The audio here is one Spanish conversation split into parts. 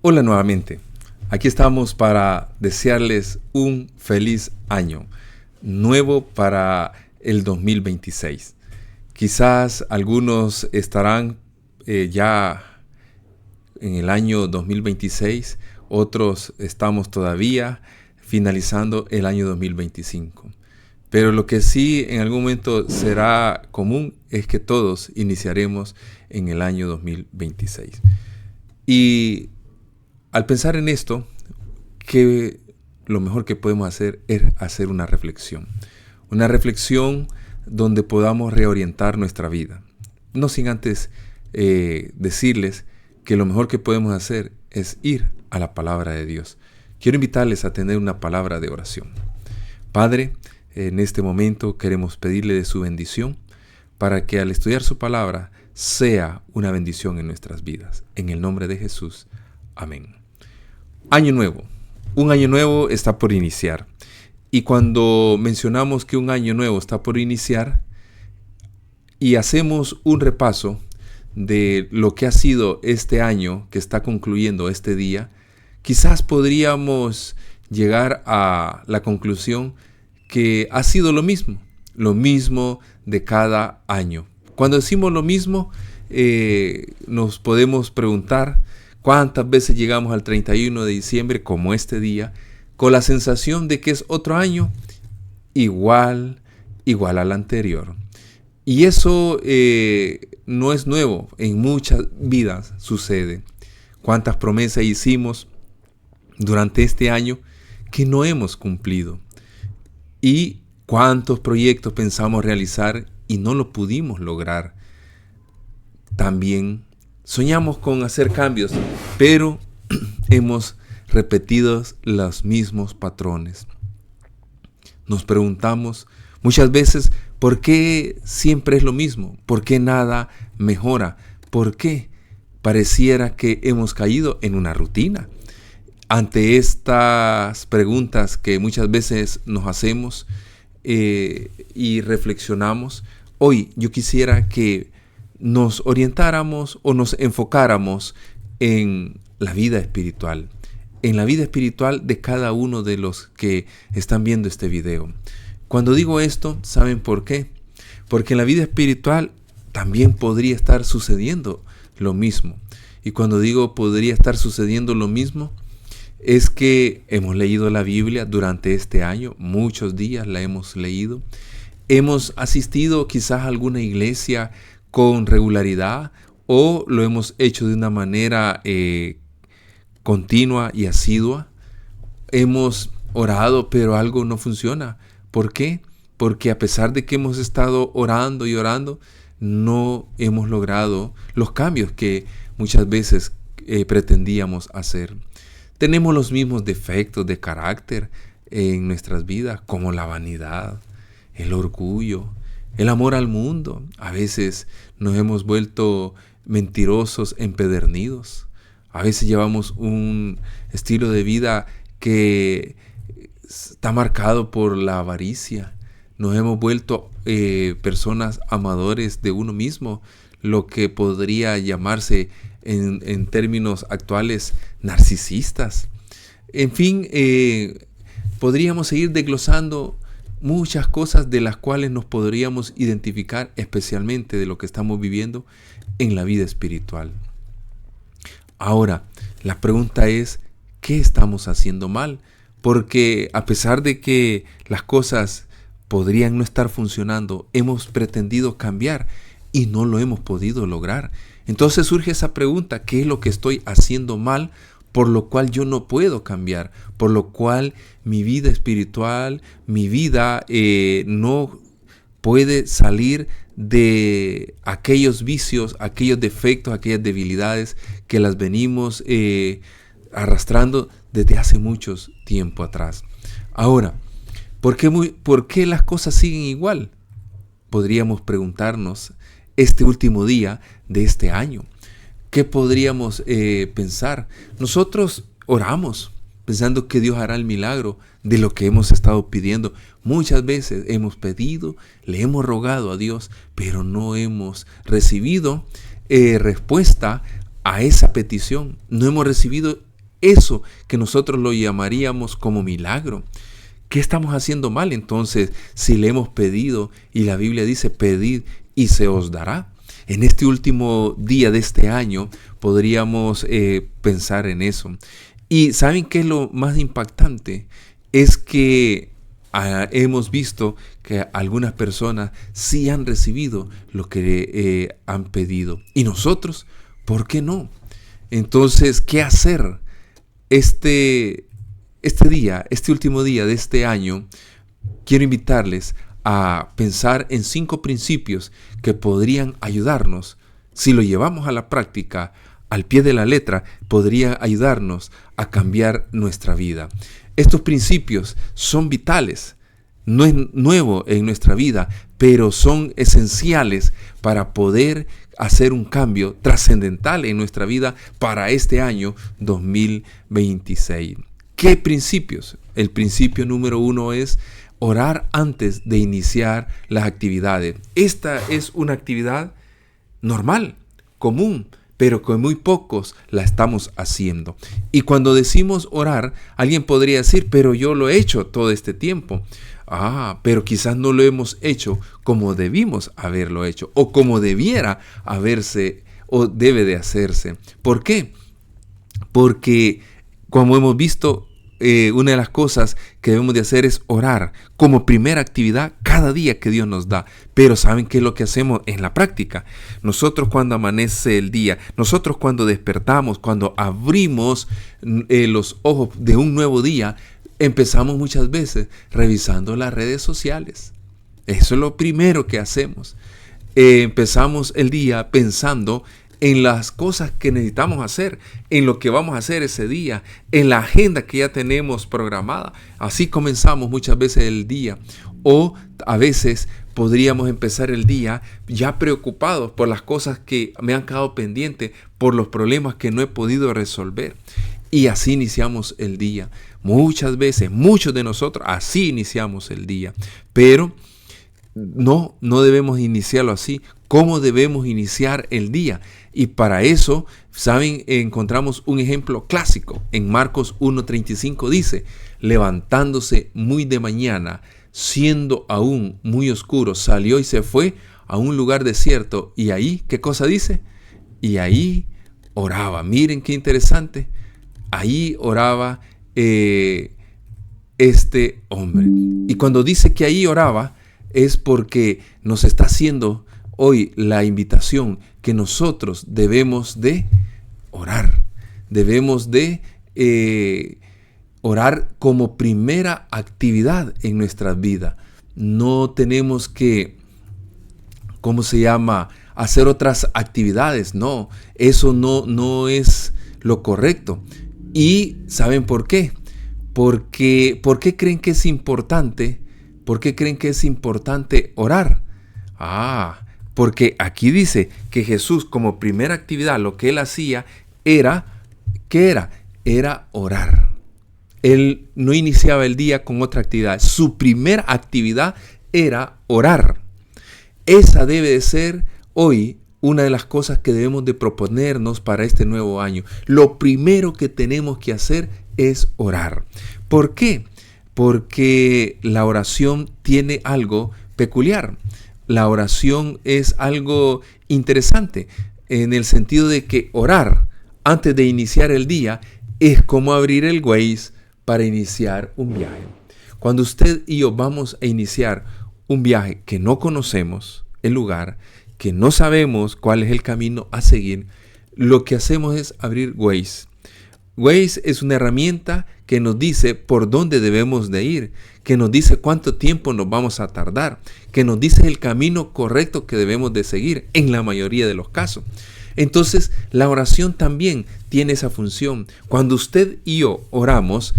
Hola nuevamente, aquí estamos para desearles un feliz año nuevo para el 2026. Quizás algunos estarán ya en el año 2026, otros estamos todavía finalizando el año 2025. Pero lo que sí en algún momento será común es que todos iniciaremos en el año 2026. Y al pensar en esto, que lo mejor que podemos hacer es hacer una reflexión. Una reflexión donde podamos reorientar nuestra vida. No sin antes decirles que lo mejor que podemos hacer es ir a la palabra de Dios. Quiero invitarles a tener una palabra de oración. Padre, en este momento queremos pedirle de su bendición para que al estudiar su palabra sea una bendición en nuestras vidas. En el nombre de Jesús. Amén. Año nuevo. Un año nuevo está por iniciar. Y cuando mencionamos que un año nuevo está por iniciar y hacemos un repaso de lo que ha sido este año que está concluyendo este día, quizás podríamos llegar a la conclusión que ha sido lo mismo de cada año. Cuando decimos lo mismo, nos podemos preguntar cuántas veces llegamos al 31 de diciembre, como este día, con la sensación de que es otro año igual al anterior. Y eso no es nuevo, en muchas vidas sucede. Cuántas promesas hicimos durante este año que no hemos cumplido. Y cuántos proyectos pensamos realizar y no lo pudimos lograr. También soñamos con hacer cambios, pero hemos repetido los mismos patrones. Nos preguntamos muchas veces por qué siempre es lo mismo, por qué nada mejora, por qué pareciera que hemos caído en una rutina. Ante estas preguntas que muchas veces nos hacemos y reflexionamos, hoy yo quisiera que nos orientáramos o nos enfocáramos en la vida espiritual, de cada uno de los que están viendo este video. Cuando digo esto, ¿saben por qué? Porque en la vida espiritual también podría estar sucediendo lo mismo. Y cuando digo podría estar sucediendo lo mismo, es que hemos leído la Biblia durante este año, muchos días la hemos leído. Hemos asistido quizás a alguna iglesia con regularidad o lo hemos hecho de una manera continua y asidua. Hemos orado, pero algo no funciona. ¿Por qué? Porque a pesar de que hemos estado orando y orando, no hemos logrado los cambios que muchas veces pretendíamos hacer. Tenemos los mismos defectos de carácter en nuestras vidas, como la vanidad, el orgullo, el amor al mundo. A veces nos hemos vuelto mentirosos, empedernidos. A veces llevamos un estilo de vida que está marcado por la avaricia. Nos hemos vuelto personas amadores de uno mismo, lo que podría llamarse en términos actuales narcisistas. En fin, podríamos seguir desglosando muchas cosas de las cuales nos podríamos identificar, especialmente de lo que estamos viviendo en la vida espiritual. Ahora, la pregunta es, ¿qué estamos haciendo mal? Porque a pesar de que las cosas podrían no estar funcionando, hemos pretendido cambiar y no lo hemos podido lograr. Entonces surge esa pregunta, ¿qué es lo que estoy haciendo mal por lo cual yo no puedo cambiar? Por lo cual mi vida espiritual, mi vida no puede salir de aquellos vicios, aquellos defectos, aquellas debilidades que las venimos arrastrando desde hace mucho tiempo atrás. Ahora, ¿por qué las cosas siguen igual? Podríamos preguntarnos este último día de este año. ¿Qué podríamos pensar? Nosotros oramos pensando que Dios hará el milagro de lo que hemos estado pidiendo. Muchas veces hemos pedido, le hemos rogado a Dios, pero no hemos recibido respuesta a esa petición. No hemos recibido eso que nosotros lo llamaríamos como milagro. ¿Qué estamos haciendo mal entonces si le hemos pedido y la Biblia dice pedid y se os dará? En este último día de este año podríamos pensar en eso. Y ¿saben qué es lo más impactante? Es que hemos visto que algunas personas sí han recibido lo que han pedido. ¿Y nosotros? ¿Por qué no? Entonces, ¿qué hacer? Este último día de este año, quiero invitarles a pensar en 5 principios que podrían ayudarnos. Si lo llevamos a la práctica, al pie de la letra, podría ayudarnos a cambiar nuestra vida. Estos principios son vitales. No es nuevo en nuestra vida, pero son esenciales para poder hacer un cambio trascendental en nuestra vida para este año 2026. ¿Qué principios? El principio número 1 es orar antes de iniciar las actividades. Esta es una actividad normal, común, pero con muy pocos la estamos haciendo. Y cuando decimos orar, alguien podría decir, pero yo lo he hecho todo este tiempo. Pero quizás no lo hemos hecho como debimos haberlo hecho o como debiera haberse o debe de hacerse. ¿Por qué? Porque como hemos visto, una de las cosas que debemos de hacer es orar como primera actividad cada día que Dios nos da. Pero ¿saben qué es lo que hacemos en la práctica? Nosotros cuando amanece el día, nosotros cuando despertamos, cuando abrimos los ojos de un nuevo día, empezamos muchas veces revisando las redes sociales. Eso es lo primero que hacemos. Empezamos el día pensando en las cosas que necesitamos hacer, en lo que vamos a hacer ese día, en la agenda que ya tenemos programada. Así comenzamos muchas veces el día. O a veces podríamos empezar el día ya preocupados por las cosas que me han quedado pendientes, por los problemas que no he podido resolver. Y así iniciamos el día. Muchas veces, muchos de nosotros, así iniciamos el día. Pero no debemos iniciarlo así. ¿Cómo debemos iniciar el día? Y para eso, ¿saben? Encontramos un ejemplo clásico. En Marcos 1:35 dice, levantándose muy de mañana, siendo aún muy oscuro, salió y se fue a un lugar desierto. Y ahí, ¿qué cosa dice? Y ahí oraba. Miren qué interesante. Ahí oraba este hombre. Y cuando dice que ahí oraba, es porque nos está haciendo hoy la invitación que nosotros debemos de orar. Debemos de orar como primera actividad en nuestra vida. No tenemos que, hacer otras actividades. No, eso no es lo correcto. ¿Y saben por qué? ¿Por qué creen que es importante? ¿Por qué creen que es importante orar? Porque aquí dice que Jesús como primera actividad, lo que él hacía era, ¿qué era? Era orar. Él no iniciaba el día con otra actividad. Su primera actividad era orar. Esa debe de ser hoy una de las cosas que debemos de proponernos para este nuevo año. Lo primero que tenemos que hacer es orar. ¿Por qué? Porque la oración tiene algo peculiar. La oración es algo interesante en el sentido de que orar antes de iniciar el día es como abrir el Waze para iniciar un viaje. Cuando usted y yo vamos a iniciar un viaje que no conocemos el lugar, que no sabemos cuál es el camino a seguir, lo que hacemos es abrir Waze. Waze es una herramienta que nos dice por dónde debemos de ir, que nos dice cuánto tiempo nos vamos a tardar, que nos dice el camino correcto que debemos de seguir en la mayoría de los casos. Entonces, la oración también tiene esa función. Cuando usted y yo oramos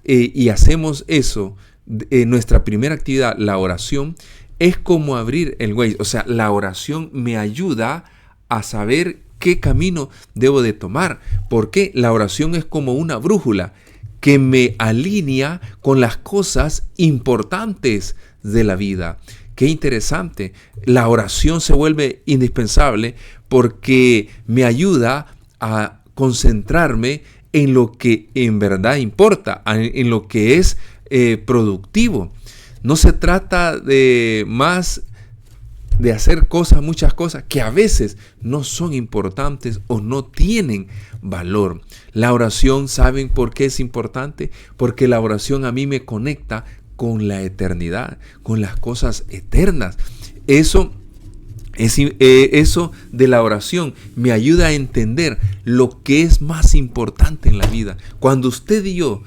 y hacemos eso, nuestra primera actividad, la oración, es como abrir el Waze. O sea, la oración me ayuda a saber qué camino debo de tomar. Porque la oración es como una brújula que me alinea con las cosas importantes de la vida. Qué interesante. La oración se vuelve indispensable porque me ayuda a concentrarme en lo que en verdad importa, en lo que es productivo. No se trata de hacer muchas cosas que a veces no son importantes o no tienen valor. La oración, ¿saben por qué es importante? Porque la oración a mí me conecta con la eternidad, con las cosas eternas. Eso de la oración me ayuda a entender lo que es más importante en la vida. Cuando usted y yo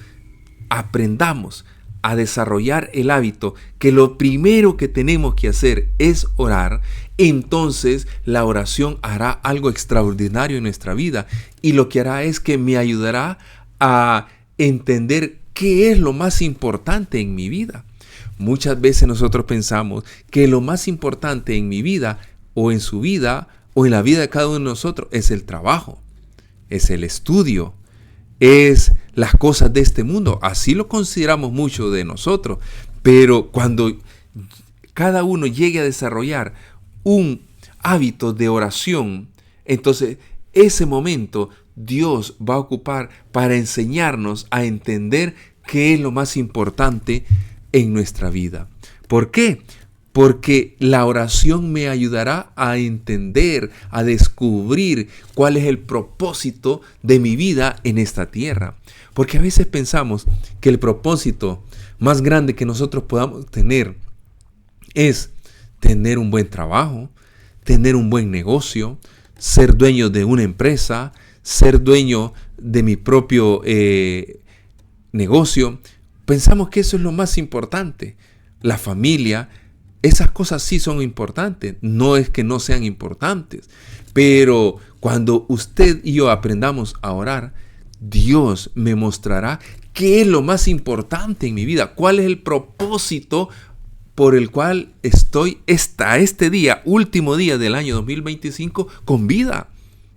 aprendamos a desarrollar el hábito que lo primero que tenemos que hacer es orar, entonces la oración hará algo extraordinario en nuestra vida, y lo que hará es que me ayudará a entender qué es lo más importante en mi vida. Muchas veces nosotros pensamos que lo más importante en mi vida o en su vida o en la vida de cada uno de nosotros es el trabajo, es el estudio, es las cosas de este mundo. Así lo consideramos muchos de nosotros. Pero cuando cada uno llegue a desarrollar un hábito de oración, entonces ese momento Dios va a ocupar para enseñarnos a entender qué es lo más importante en nuestra vida. ¿Por qué? Porque la oración me ayudará a entender, a descubrir cuál es el propósito de mi vida en esta tierra. Porque a veces pensamos que el propósito más grande que nosotros podamos tener es tener un buen trabajo, tener un buen negocio, ser dueño de una empresa, ser dueño de mi propio negocio. Pensamos que eso es lo más importante. La familia, esas cosas sí son importantes, no es que no sean importantes, pero cuando usted y yo aprendamos a orar, Dios me mostrará qué es lo más importante en mi vida, cuál es el propósito por el cual estoy hasta este día, último día del año 2025, con vida,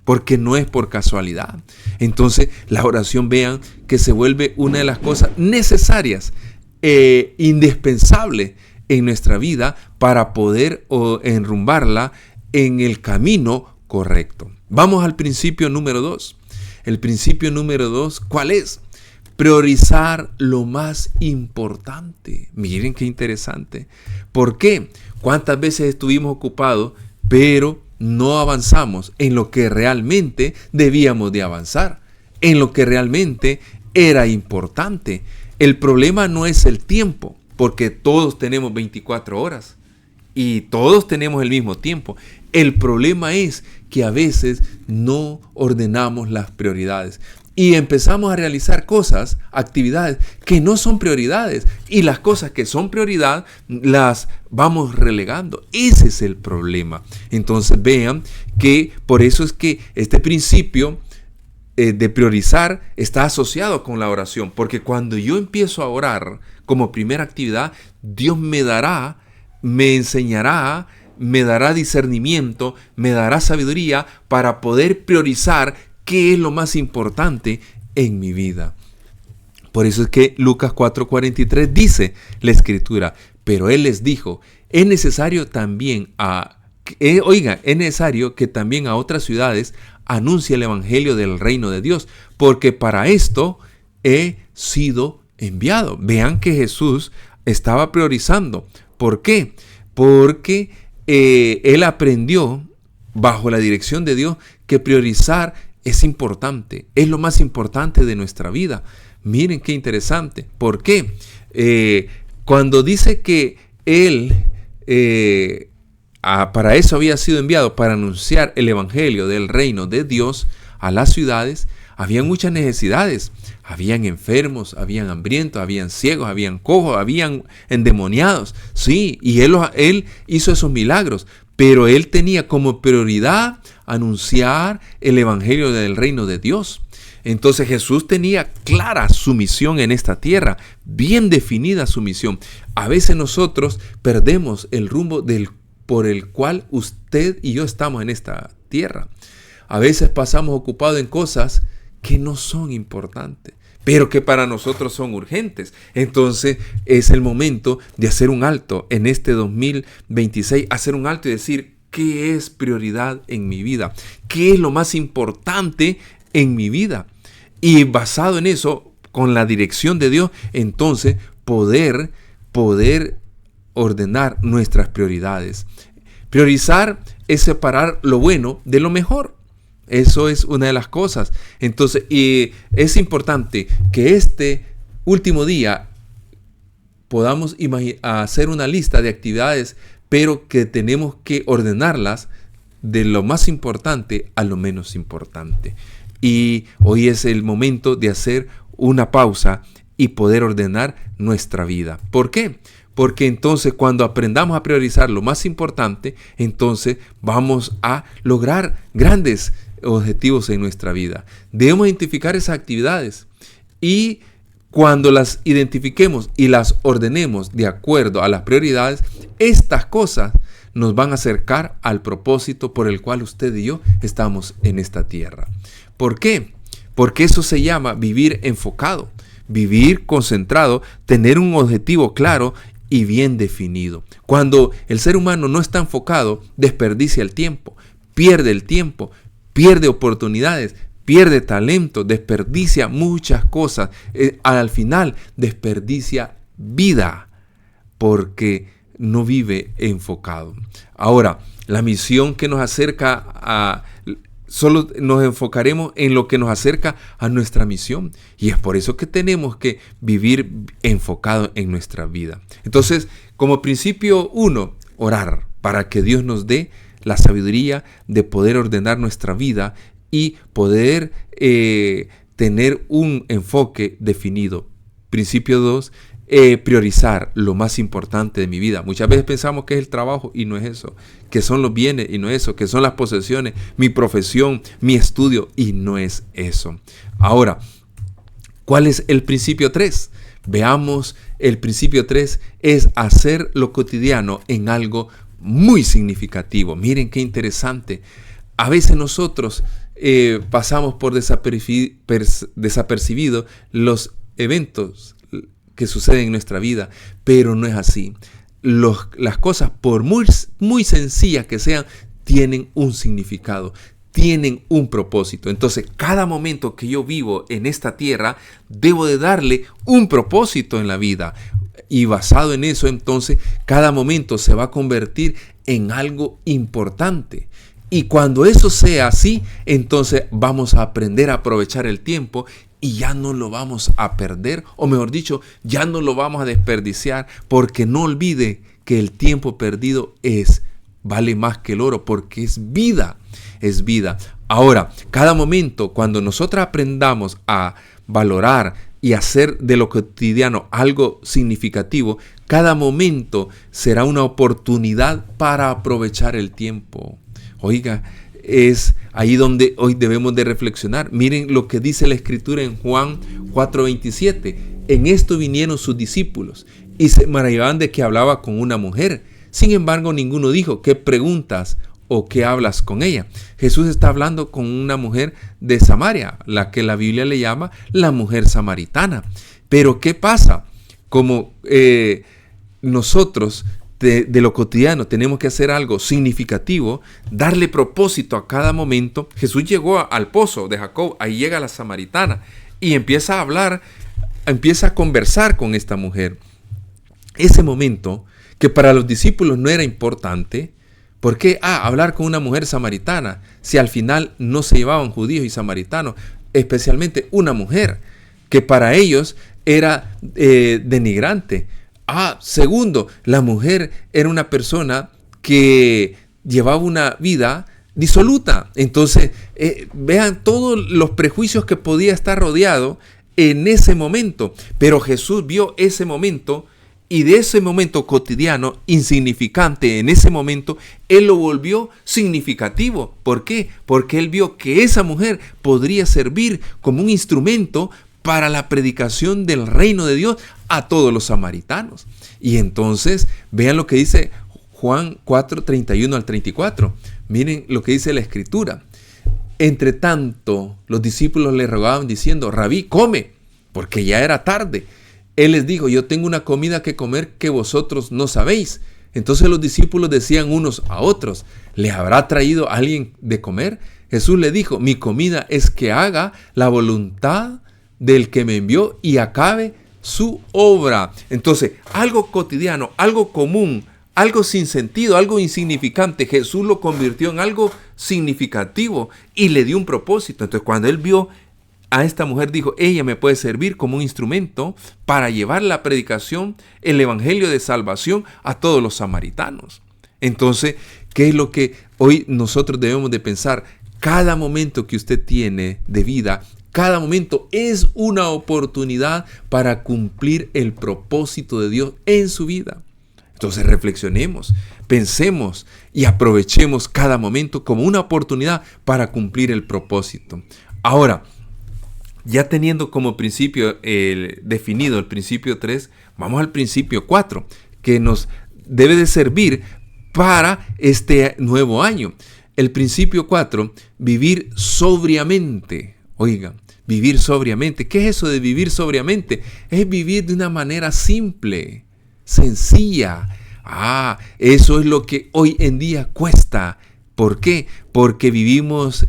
porque no es por casualidad. Entonces la oración, vean que se vuelve una de las cosas necesarias, indispensable en nuestra vida para poder enrumbarla en el camino correcto. Vamos al principio número 2. El principio número 2, ¿cuál es? Priorizar lo más importante. Miren qué interesante. ¿Por qué? ¿Cuántas veces estuvimos ocupados, pero no avanzamos en lo que realmente debíamos de avanzar, en lo que realmente era importante? El problema no es el tiempo, porque todos tenemos 24 horas y todos tenemos el mismo tiempo. El problema es que a veces no ordenamos las prioridades y empezamos a realizar cosas, actividades que no son prioridades, y las cosas que son prioridad las vamos relegando. Ese es el problema. Entonces vean que por eso es que este principio de priorizar está asociado con la oración, porque cuando yo empiezo a orar como primera actividad, Dios me dará, me enseñará, me dará discernimiento, me dará sabiduría para poder priorizar qué es lo más importante en mi vida. Por eso es que Lucas 4:43 dice la Escritura, pero Él les dijo, es necesario que también a otras ciudades anuncie el Evangelio del Reino de Dios, porque para esto he sido enviado. Vean que Jesús estaba priorizando. ¿Por qué? Porque Él aprendió bajo la dirección de Dios que priorizar es importante, es lo más importante de nuestra vida. Miren qué interesante. ¿Por qué? Cuando dice que Él para eso había sido enviado, para anunciar el Evangelio del Reino de Dios a las ciudades, habían muchas necesidades. Habían enfermos, habían hambrientos, habían ciegos, habían cojos, habían endemoniados. Sí, y Él hizo esos milagros, pero Él tenía como prioridad anunciar el Evangelio del Reino de Dios. Entonces Jesús tenía clara su misión en esta tierra, bien definida su misión. A veces nosotros perdemos el rumbo por el cual usted y yo estamos en esta tierra. A veces pasamos ocupados en cosas que no son importantes, pero que para nosotros son urgentes. Entonces es el momento de hacer un alto en este 2026, hacer un alto y decir, ¿qué es prioridad en mi vida? ¿Qué es lo más importante en mi vida? Y basado en eso, con la dirección de Dios, entonces poder ordenar nuestras prioridades. Priorizar es separar lo bueno de lo mejor. Eso es una de las cosas. Entonces, y es importante que este último día podamos hacer una lista de actividades, pero que tenemos que ordenarlas de lo más importante a lo menos importante. Y hoy es el momento de hacer una pausa y poder ordenar nuestra vida. ¿Por qué? Porque entonces cuando aprendamos a priorizar lo más importante, entonces vamos a lograr grandes objetivos en nuestra vida. Debemos identificar esas actividades y cuando las identifiquemos y las ordenemos de acuerdo a las prioridades, estas cosas nos van a acercar al propósito por el cual usted y yo estamos en esta tierra. ¿Por qué? Porque eso se llama vivir enfocado, vivir concentrado, tener un objetivo claro y bien definido. Cuando el ser humano no está enfocado, desperdicia el tiempo, pierde oportunidades, pierde talento, desperdicia muchas cosas. Al final desperdicia vida porque no vive enfocado. Ahora, la misión que nos acerca solo nos enfocaremos en lo que nos acerca a nuestra misión. Y es por eso que tenemos que vivir enfocado en nuestra vida. Entonces, como principio 1, orar para que Dios nos dé la sabiduría de poder ordenar nuestra vida y poder tener un enfoque definido. Principio 2, priorizar lo más importante de mi vida. Muchas veces pensamos que es el trabajo y no es eso, que son los bienes y no es eso, que son las posesiones, mi profesión, mi estudio y no es eso. Ahora, ¿cuál es el principio 3? Veamos, el principio 3 es hacer lo cotidiano en algo muy significativo. Miren qué interesante. A veces nosotros pasamos por desapercibido los eventos que suceden en nuestra vida, pero no es así. Las cosas, por muy sencillas que sean, tienen un significado, tienen un propósito. Entonces, cada momento que yo vivo en esta tierra, debo de darle un propósito en la vida. Y basado en eso, entonces, cada momento se va a convertir en algo importante. Y cuando eso sea así, entonces vamos a aprender a aprovechar el tiempo y ya no lo vamos a perder, o mejor dicho, ya no lo vamos a desperdiciar, porque no olvide que el tiempo perdido vale más que el oro, porque es vida, es vida. Ahora, cada momento, cuando nosotros aprendamos a valorar y hacer de lo cotidiano algo significativo, cada momento será una oportunidad para aprovechar el tiempo. Oiga, es ahí donde hoy debemos de reflexionar. Miren lo que dice la Escritura en Juan 4:27. En esto vinieron sus discípulos y se maravillaban de que hablaba con una mujer. Sin embargo, ninguno dijo, ¿qué preguntas o qué hablas con ella? Jesús está hablando con una mujer de Samaria, la que la Biblia le llama la mujer samaritana. Pero ¿qué pasa? Como nosotros de lo cotidiano tenemos que hacer algo significativo, darle propósito a cada momento. Jesús llegó al pozo de Jacob, ahí llega la samaritana y empieza a hablar, empieza a conversar con esta mujer. Ese momento que para los discípulos no era importante. ¿Por qué? Hablar con una mujer samaritana, si al final no se llevaban judíos y samaritanos, especialmente una mujer, que para ellos era denigrante. Segundo, la mujer era una persona que llevaba una vida disoluta. Entonces, vean todos los prejuicios que podía estar rodeado en ese momento. Pero Jesús vio ese momento y de ese momento cotidiano, insignificante en ese momento, Él lo volvió significativo. ¿Por qué? Porque Él vio que esa mujer podría servir como un instrumento para la predicación del reino de Dios a todos los samaritanos. Y entonces, vean lo que dice Juan 4:31 al 34. Miren lo que dice la Escritura. Entre tanto, los discípulos le rogaban diciendo, Rabí, come, porque ya era tarde. Él les dijo, yo tengo una comida que comer que vosotros no sabéis. Entonces los discípulos decían unos a otros, ¿le habrá traído alguien de comer? Jesús le dijo, mi comida es que haga la voluntad del que me envió y acabe su obra. Entonces, algo cotidiano, algo común, algo sin sentido, algo insignificante, Jesús lo convirtió en algo significativo y le dio un propósito. Entonces, cuando él vio a esta mujer, dijo, ella me puede servir como un instrumento para llevar la predicación, el evangelio de salvación a todos los samaritanos. Entonces, ¿qué es lo que hoy nosotros debemos de pensar? Cada momento que usted tiene de vida, cada momento es una oportunidad para cumplir el propósito de Dios en su vida. Entonces reflexionemos, pensemos y aprovechemos cada momento como una oportunidad para cumplir el propósito. Ahora, ya teniendo como principio definido el principio 3, vamos al principio 4, que nos debe de servir para este nuevo año. El principio 4, vivir sobriamente. Oigan, vivir sobriamente. ¿Qué es eso de vivir sobriamente? Es vivir de una manera simple, sencilla. Eso es lo que hoy en día cuesta. ¿Por qué? Porque vivimos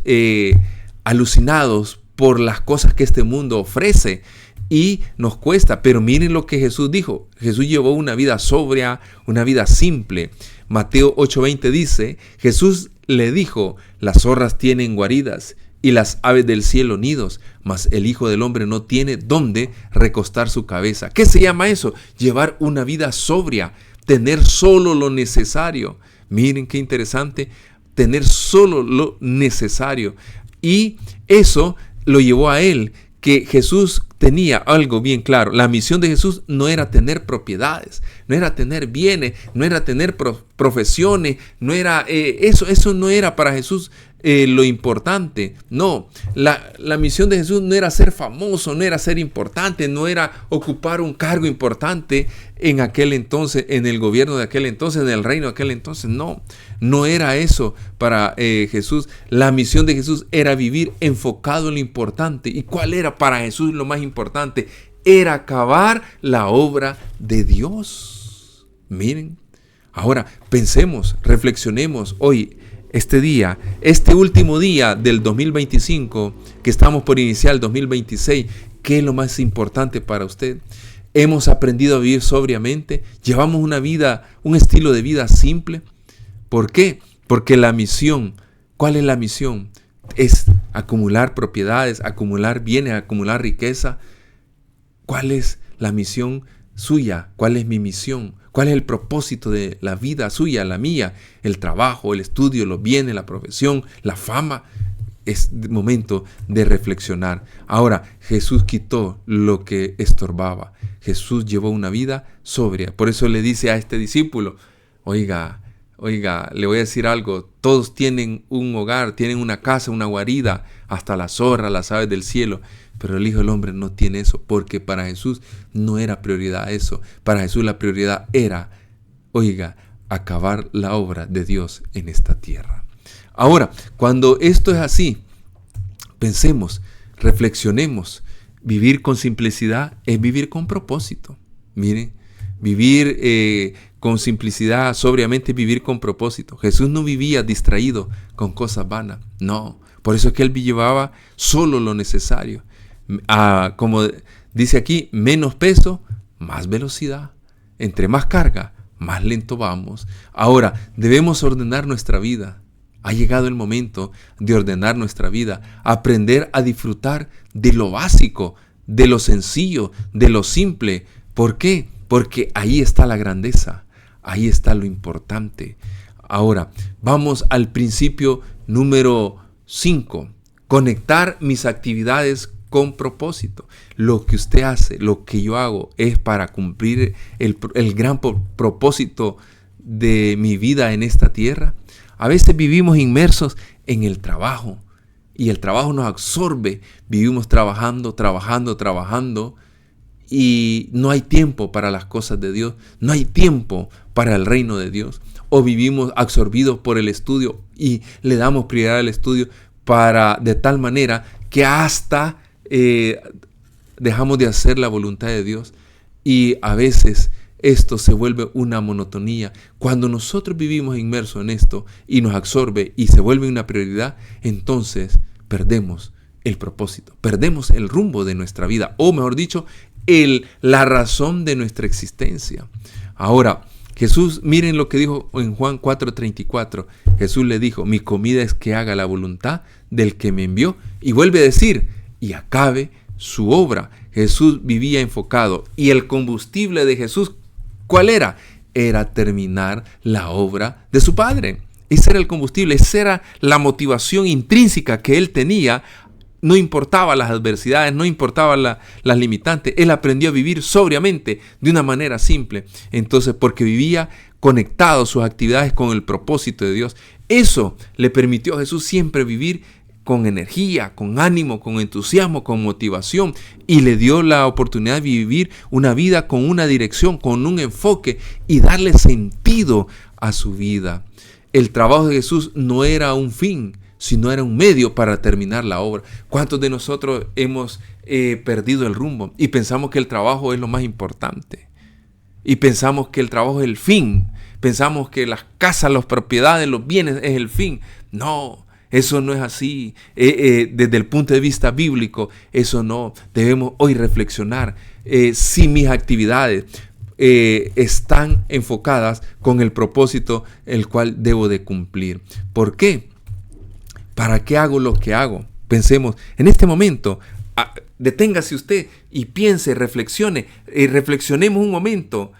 alucinados por las cosas que este mundo ofrece y nos cuesta. Pero miren lo que Jesús dijo. Jesús llevó una vida sobria, una vida simple. Mateo 8:20 dice, Jesús le dijo, las zorras tienen guaridas y las aves del cielo nidos, mas el Hijo del Hombre no tiene dónde recostar su cabeza. ¿Qué se llama eso? Llevar una vida sobria, tener solo lo necesario. Miren qué interesante, tener solo lo necesario. Y eso lo llevó a él, que Jesús tenía algo bien claro. La misión de Jesús no era tener propiedades, no era tener bienes, no era tener profesiones, no era eso no era para Jesús lo importante. No, la misión de Jesús no era ser famoso, no era ser importante, no era ocupar un cargo importante en aquel entonces, en el gobierno de aquel entonces, en el reino de aquel entonces. No era eso para Jesús. La misión de Jesús era vivir enfocado en lo importante. ¿Y cuál era para Jesús lo más importante? Era acabar la obra de Dios. Miren, ahora pensemos, reflexionemos hoy, este día, este último día del 2025, que estamos por iniciar el 2026, ¿qué es lo más importante para usted? ¿Hemos aprendido a vivir sobriamente? ¿Llevamos una vida, un estilo de vida simple? ¿Por qué? Porque la misión, ¿cuál es la misión? Es acumular propiedades, acumular bienes, acumular riqueza. ¿Cuál es la misión suya? ¿Cuál es mi misión? ¿Cuál es el propósito de la vida suya, la mía? El trabajo, el estudio, los bienes, la profesión, la fama. Es momento de reflexionar. Ahora, Jesús quitó lo que estorbaba. Jesús llevó una vida sobria. Por eso le dice a este discípulo, oiga, le voy a decir algo. Todos tienen un hogar, tienen una casa, una guarida, hasta las zorras, las aves del cielo. Pero el Hijo del Hombre no tiene eso, porque para Jesús no era prioridad eso. Para Jesús la prioridad era, acabar la obra de Dios en esta tierra. Ahora, cuando esto es así, pensemos, reflexionemos. Vivir con simplicidad es vivir con propósito. Miren, vivir con simplicidad, sobriamente vivir con propósito. Jesús no vivía distraído con cosas vanas. No, por eso es que Él llevaba solo lo necesario. Como dice aquí, menos peso, más velocidad. Entre más carga, más lento vamos. Ahora, debemos ordenar nuestra vida. Ha llegado el momento de ordenar nuestra vida, aprender a disfrutar de lo básico, de lo sencillo, de lo simple. ¿Por qué? Porque ahí está la grandeza, ahí está lo importante. Ahora, vamos al principio número 5. Conectar mis actividades con propósito. Lo que usted hace, lo que yo hago, es para cumplir el gran propósito de mi vida en esta tierra. A veces vivimos inmersos en el trabajo y el trabajo nos absorbe. Vivimos trabajando y no hay tiempo para las cosas de Dios. No hay tiempo para el reino de Dios. O vivimos absorbidos por el estudio y le damos prioridad al estudio de tal manera que hasta dejamos de hacer la voluntad de Dios. Y a veces esto se vuelve una monotonía. Cuando nosotros vivimos inmersos en esto y nos absorbe y se vuelve una prioridad, entonces perdemos el propósito, perdemos el rumbo de nuestra vida, o mejor dicho, la razón de nuestra existencia. Ahora, Jesús, miren lo que dijo en Juan 4:34. Jesús le dijo: mi comida es que haga la voluntad del que me envió. Y vuelve a decir: y acabe su obra. Jesús vivía enfocado. Y el combustible de Jesús, ¿cuál era? Era terminar la obra de su Padre. Ese era el combustible, esa era la motivación intrínseca que él tenía. No importaba las adversidades, no importaban las limitantes. Él aprendió a vivir sobriamente, de una manera simple. Entonces, porque vivía conectado sus actividades con el propósito de Dios. Eso le permitió a Jesús siempre vivir con energía, con ánimo, con entusiasmo, con motivación. Y le dio la oportunidad de vivir una vida con una dirección, con un enfoque y darle sentido a su vida. El trabajo de Jesús no era un fin, sino era un medio para terminar la obra. ¿Cuántos de nosotros hemos perdido el rumbo y pensamos que el trabajo es lo más importante? Y pensamos que el trabajo es el fin. Pensamos que las casas, las propiedades, los bienes es el fin. No, eso no es así. Desde el punto de vista bíblico, eso no. Debemos hoy reflexionar si mis actividades están enfocadas con el propósito el cual debo de cumplir. ¿Por qué? ¿Para qué hago lo que hago? Pensemos en este momento. Deténgase usted y piense, reflexione. Reflexionemos un momento.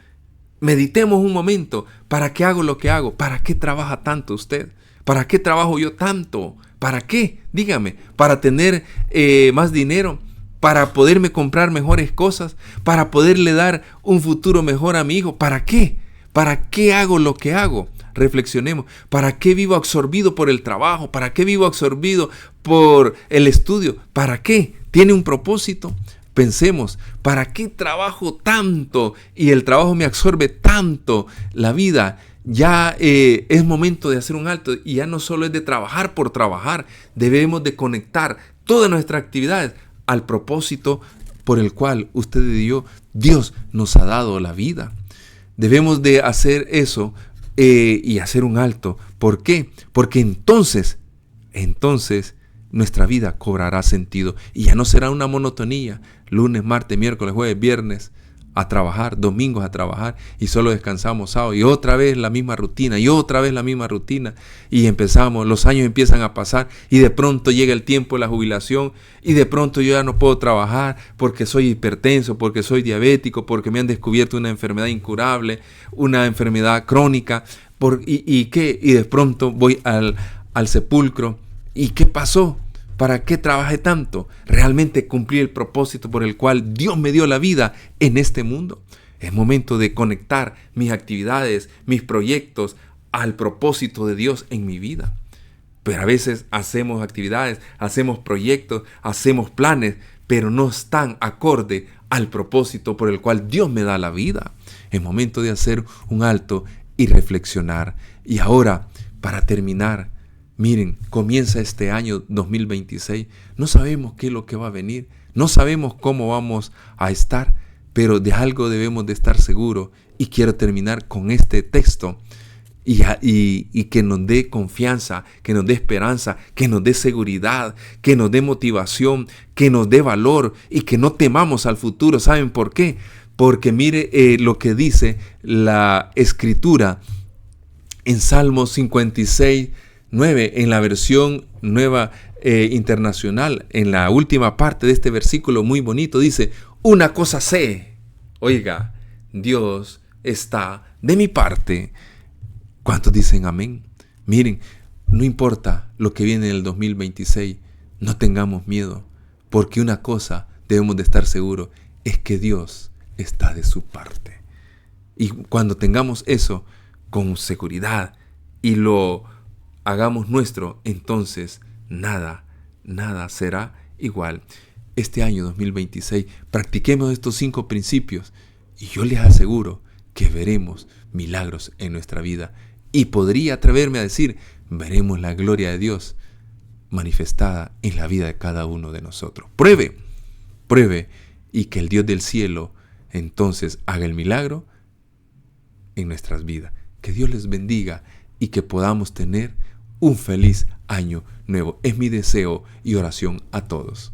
Meditemos un momento. ¿Para qué hago lo que hago? ¿Para qué trabaja tanto usted? ¿Para qué trabajo yo tanto? ¿Para qué? Dígame. ¿Para tener más dinero? ¿Para poderme comprar mejores cosas? ¿Para poderle dar un futuro mejor a mi hijo? ¿Para qué? ¿Para qué hago lo que hago? Reflexionemos. ¿Para qué vivo absorbido por el trabajo? ¿Para qué vivo absorbido por el estudio? ¿Para qué? ¿Tiene un propósito? Pensemos, ¿para qué trabajo tanto? Y el trabajo me absorbe tanto la vida. Ya es momento de hacer un alto y ya no solo es de trabajar por trabajar. Debemos de conectar todas nuestras actividades al propósito por el cual usted y yo, Dios nos ha dado la vida. Debemos de hacer eso y hacer un alto. ¿Por qué? Porque entonces nuestra vida cobrará sentido y ya no será una monotonía. Lunes, martes, miércoles, jueves, viernes a trabajar, domingos a trabajar y solo descansamos sábado y otra vez la misma rutina y otra vez la misma rutina y empezamos, los años empiezan a pasar y de pronto llega el tiempo de la jubilación y de pronto yo ya no puedo trabajar porque soy hipertenso, porque soy diabético, porque me han descubierto una enfermedad incurable, una enfermedad crónica y de pronto voy al sepulcro. ¿Y qué pasó? ¿Para qué trabajé tanto? ¿Realmente cumplí el propósito por el cual Dios me dio la vida en este mundo? Es momento de conectar mis actividades, mis proyectos al propósito de Dios en mi vida. Pero a veces hacemos actividades, hacemos proyectos, hacemos planes, pero no están acorde al propósito por el cual Dios me da la vida. Es momento de hacer un alto y reflexionar. Y ahora, para terminar, miren, comienza este año 2026. No sabemos qué es lo que va a venir. No sabemos cómo vamos a estar, pero de algo debemos de estar seguros. Y quiero terminar con este texto y que nos dé confianza, que nos dé esperanza, que nos dé seguridad, que nos dé motivación, que nos dé valor y que no temamos al futuro. ¿Saben por qué? Porque mire lo que dice la Escritura en Salmos 56, 9, en la versión nueva internacional, en la última parte de este versículo muy bonito, dice: una cosa sé, oiga, Dios está de mi parte. ¿Cuántos dicen amén? Miren, no importa lo que viene en el 2026, no tengamos miedo, porque una cosa debemos de estar seguros, es que Dios está de su parte. Y cuando tengamos eso con seguridad y lo hagamos nuestro, entonces nada será igual. Este año 2026 practiquemos estos 5 principios y yo les aseguro que veremos milagros en nuestra vida y podría atreverme a decir, veremos la gloria de Dios manifestada en la vida de cada uno de nosotros. Pruebe y que el Dios del cielo entonces haga el milagro en nuestras vidas. Que Dios les bendiga y que podamos tener un feliz año nuevo. Es mi deseo y oración a todos.